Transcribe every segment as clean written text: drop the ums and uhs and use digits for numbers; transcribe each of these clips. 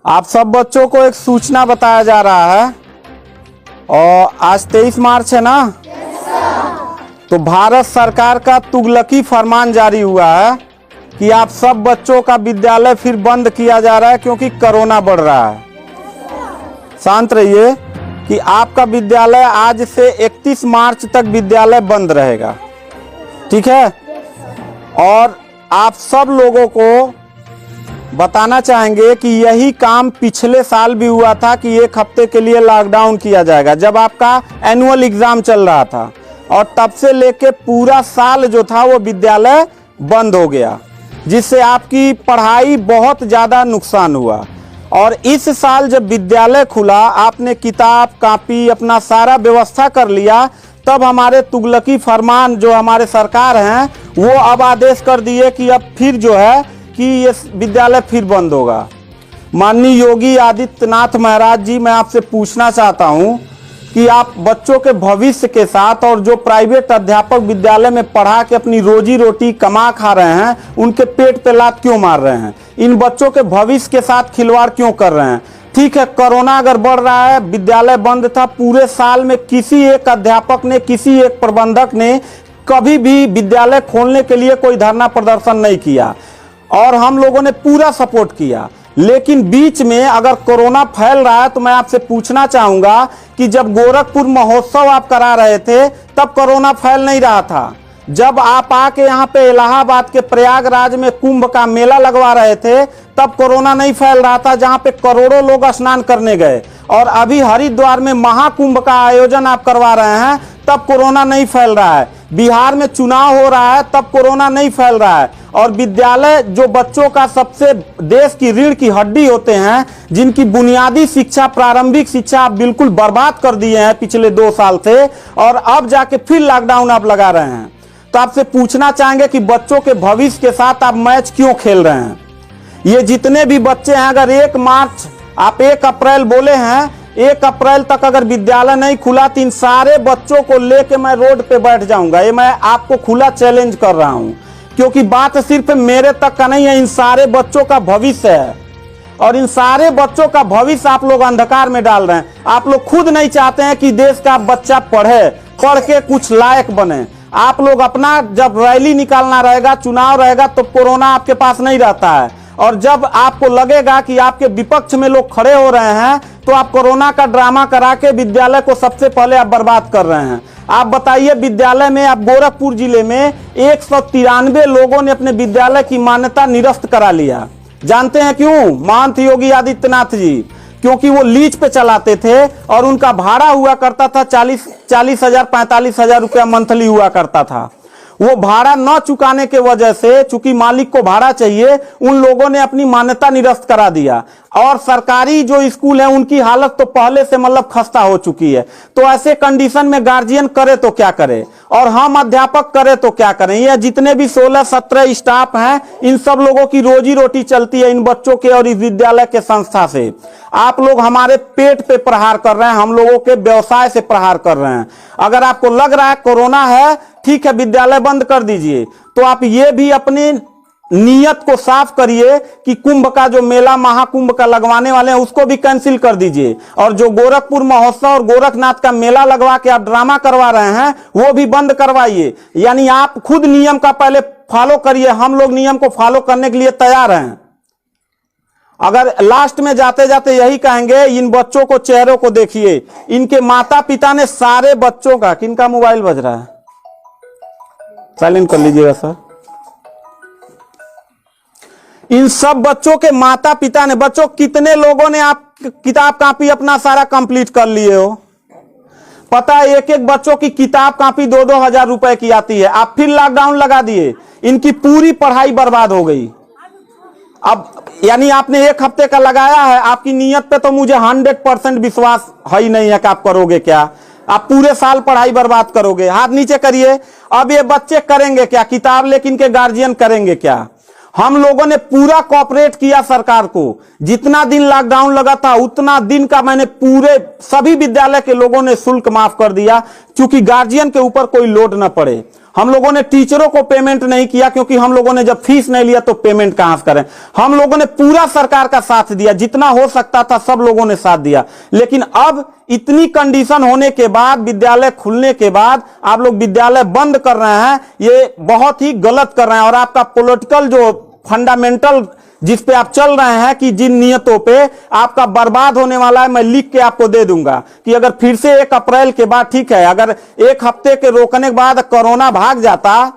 आप सब बच्चों को एक सूचना बताया जा रहा है और आज 23 मार्च है ना। तो भारत सरकार का तुगलकी फरमान जारी हुआ है कि आप सब बच्चों का विद्यालय फिर बंद किया जा रहा है क्योंकि कोरोना बढ़ रहा है। शांत रहिए कि आपका विद्यालय आज से 31 मार्च तक विद्यालय बंद रहेगा, ठीक है। और आप सब लोगों को बताना चाहेंगे कि यही काम पिछले साल भी हुआ था कि एक हफ्ते के लिए लॉकडाउन किया जाएगा जब आपका एनुअल एग्जाम चल रहा था, और तब से लेके पूरा साल जो था वो विद्यालय बंद हो गया, जिससे आपकी पढ़ाई बहुत ज़्यादा नुकसान हुआ। और इस साल जब विद्यालय खुला, आपने किताब कापी अपना सारा व्यवस्था कर लिया, तब हमारे तुगलकी फरमान जो हमारे सरकार हैं वो अब आदेश कर दिए कि अब फिर जो है कि ये विद्यालय फिर बंद होगा। माननीय योगी आदित्यनाथ महाराज जी, मैं आपसे पूछना चाहता हूं कि आप बच्चों के भविष्य के साथ और जो प्राइवेट अध्यापक विद्यालय में पढ़ा के अपनी रोजी रोटी कमा खा रहे हैं, उनके पेट पे लात क्यों मार रहे हैं? इन बच्चों के भविष्य के साथ खिलवाड़ क्यों कर रहे हैं? ठीक है, कोरोना अगर बढ़ रहा है, विद्यालय बंद था, पूरे साल में किसी एक अध्यापक ने, किसी एक प्रबंधक ने कभी भी विद्यालय खोलने के लिए कोई धरना प्रदर्शन नहीं किया और हम लोगों ने पूरा सपोर्ट किया। लेकिन बीच में अगर कोरोना फैल रहा है तो मैं आपसे पूछना चाहूंगा कि जब गोरखपुर महोत्सव आप करा रहे थे तब कोरोना फैल नहीं रहा था। जब आप आके यहाँ पे इलाहाबाद के प्रयागराज में कुंभ का मेला लगवा रहे थे तब कोरोना नहीं फैल रहा था, जहाँ पे करोड़ों लोग स्नान करने गए। और अभी हरिद्वार में महाकुंभ का आयोजन आप करवा रहे हैं तब कोरोना नहीं फैल रहा है। बिहार में चुनाव हो रहा है तब कोरोना नहीं फैल रहा है। और विद्यालय जो बच्चों का सबसे देश की रीढ़ की हड्डी होते हैं, जिनकी बुनियादी शिक्षा, प्रारंभिक शिक्षा आप बिल्कुल बर्बाद कर दिए हैं पिछले 2 साल से, और अब जाके फिर लॉकडाउन आप लगा रहे हैं। तो आपसे पूछना चाहेंगे कि बच्चों के भविष्य के साथ आप मैच क्यों खेल रहे हैं? ये जितने भी बच्चे हैं, अगर 1 मार्च आप 1 अप्रैल बोले हैं, 1 अप्रैल तक अगर विद्यालय नहीं खुला तो इन सारे बच्चों को लेके मैं रोड पे बैठ जाऊंगा। ये मैं आपको खुला चैलेंज कर रहा हूं, क्योंकि बात सिर्फ मेरे तक का नहीं है, इन सारे बच्चों का भविष्य है। और इन सारे बच्चों का भविष्य आप लोग अंधकार में डाल रहे हैं। आप लोग खुद नहीं चाहते हैं कि देश का बच्चा पढ़े, पढ़ के कुछ लायक बने। आप लोग अपना जब रैली निकालना रहेगा, चुनाव रहेगा, तो कोरोना आपके पास नहीं रहता है। और जब आपको लगेगा कि आपके विपक्ष में लोग खड़े हो रहे हैं तो आप कोरोना का ड्रामा करा के विद्यालय को सबसे पहले आप बर्बाद कर रहे हैं। आप बताइए, विद्यालय में आप गोरखपुर जिले में 193 लोगों ने अपने विद्यालय की मान्यता निरस्त करा लिया। जानते हैं क्यों? महंत योगी आदित्यनाथ जी, क्योंकि वो लीज पे चलाते थे और उनका भाड़ा हुआ करता था 40,000 45,000 रुपया मंथली हुआ करता था। वो भाड़ा न चुकाने के वजह से, चूंकि मालिक को भाड़ा चाहिए, उन लोगों ने अपनी मान्यता निरस्त करा दिया। और सरकारी जो स्कूल है उनकी हालत तो पहले से मतलब खस्ता हो चुकी है। तो ऐसे कंडीशन में गार्जियन करे तो क्या करे, और हम अध्यापक करे तो क्या करें? ये जितने भी 16-17 स्टाफ हैं, इन सब लोगों की रोजी रोटी चलती है इन बच्चों के और इस विद्यालय के संस्था से। आप लोग हमारे पेट पे प्रहार कर रहे हैं, हम लोगों के व्यवसाय से प्रहार कर रहे हैं। अगर आपको लग रहा है कोरोना है, ठीक है, विद्यालय बंद कर दीजिए, तो आप ये भी अपनी नियत को साफ करिए कि कुंभ का जो मेला महाकुंभ का लगवाने वाले हैं उसको भी कैंसिल कर दीजिए। और जो गोरखपुर महोत्सव और गोरखनाथ का मेला लगवा के आप ड्रामा करवा रहे हैं वो भी बंद करवाइए। यानी आप खुद नियम का पहले फॉलो करिए, हम लोग नियम को फॉलो करने के लिए तैयार हैं। अगर लास्ट में जाते जाते यही कहेंगे, इन बच्चों को चेहरों को देखिए, इनके माता पिता ने सारे बच्चों का, किनका मोबाइल बज रहा है, साइलेंट कर लीजिएगा सर। इन सब बच्चों के माता पिता ने, बच्चों कितने लोगों ने आप किताब कापी अपना सारा कंप्लीट कर लिए हो? पता है, एक एक बच्चों की किताब कापी 2-2 हजार रुपए की आती है। आप फिर लॉकडाउन लगा दिए, इनकी पूरी पढ़ाई बर्बाद हो गई। अब यानी आपने 1 हफ्ते का लगाया है, आपकी नीयत पे तो मुझे 100% विश्वास है ही नहीं है कि आप करोगे क्या। आप पूरे साल पढ़ाई बर्बाद करोगे। हाथ नीचे करिए। अब ये बच्चे करेंगे क्या? किताब लेकिन के गार्जियन करेंगे क्या? हम लोगों ने पूरा कोऑपरेट किया सरकार को। जितना दिन लॉकडाउन लगा था उतना दिन का मैंने पूरे सभी विद्यालय के लोगों ने शुल्क माफ कर दिया, क्योंकि गार्जियन के ऊपर कोई लोड न पड़े। हम लोगों ने टीचरों को पेमेंट नहीं किया, क्योंकि हम लोगों ने जब फीस नहीं लिया तो पेमेंट कहां से करें। हम लोगों ने पूरा सरकार का साथ दिया, जितना हो सकता था सब लोगों ने साथ दिया। लेकिन अब इतनी कंडीशन होने के बाद, विद्यालय खुलने के बाद आप लोग विद्यालय बंद कर रहे हैं, ये बहुत ही गलत कर रहे हैं। और आपका पॉलिटिकल जो फंडामेंटल जिस पे आप चल रहे हैं कि जिन नियतों पे आपका बर्बाद होने वाला है, मैं लिख के आपको दे दूंगा कि अगर फिर से 1 अप्रैल के बाद, ठीक है, अगर 1 हफ्ते के रोकने के बाद कोरोना भाग जाता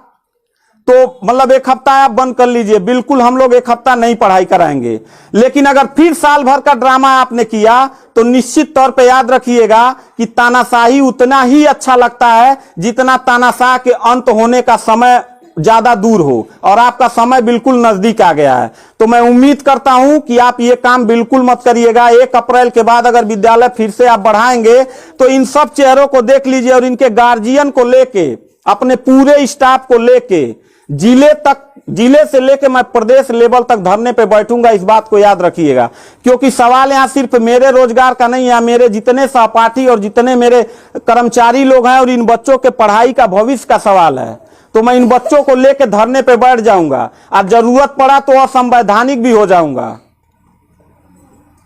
तो मतलब 1 हफ्ता आप बंद कर लीजिए, बिल्कुल हम लोग 1 हफ्ता नहीं पढ़ाई कराएंगे। लेकिन अगर फिर साल भर का ड्रामा आपने किया तो निश्चित तौर पे याद रखिएगा कि तानाशाही उतना ही अच्छा लगता है जितना तानाशाह के अंत होने का समय ज्यादा दूर हो, और आपका समय बिल्कुल नजदीक आ गया है। तो मैं उम्मीद करता हूं कि आप ये काम बिल्कुल मत करिएगा। 1 अप्रैल के बाद अगर विद्यालय फिर से आप बढ़ाएंगे तो इन सब चेहरों को देख लीजिए और इनके गार्जियन को लेके, अपने पूरे स्टाफ को लेके जिले से लेके मैं प्रदेश लेवल तक धरने पे बैठूंगा। इस बात को याद रखिएगा, क्योंकि सवाल यहां सिर्फ मेरे रोजगार का नहीं है, मेरे जितने सहपाठी और जितने मेरे कर्मचारी लोग हैं और इन बच्चों के पढ़ाई का भविष्य का सवाल है। तो मैं इन बच्चों को लेकर धरने पे बैठ जाऊंगा, और जरूरत पड़ा तो असंवैधानिक भी हो जाऊंगा।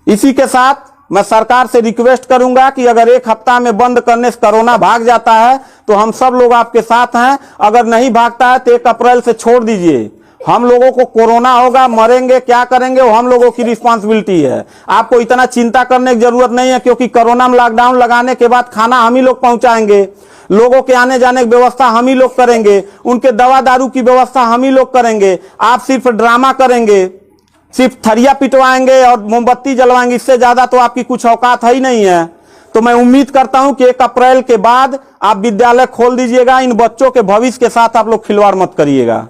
इसी के साथ मैं सरकार से रिक्वेस्ट करूंगा कि अगर 1 हफ्ता में बंद करने से कोरोना भाग जाता है तो हम सब लोग आपके साथ हैं। अगर नहीं भागता है तो 1 अप्रैल से छोड़ दीजिए। हम लोगों को कोरोना होगा, मरेंगे, क्या करेंगे वो हम लोगों की रिस्पांसिबिलिटी है। आपको इतना चिंता करने की जरूरत नहीं है, क्योंकि कोरोना में लॉकडाउन लगाने के बाद खाना हम ही लोग पहुंचाएंगे, लोगों के आने जाने की व्यवस्था हम ही लोग करेंगे, उनके दवा दारू की व्यवस्था हम ही लोग करेंगे। आप सिर्फ ड्रामा करेंगे, सिर्फ थरिया पिटवाएंगे और मोमबत्ती जलवाएंगे, इससे ज्यादा तो आपकी कुछ औकात है ही नहीं है। तो मैं उम्मीद करता हूं कि 1 अप्रैल के बाद आप विद्यालय खोल दीजिएगा। इन बच्चों के भविष्य के साथ आप लोग खिलवाड़ मत करिएगा।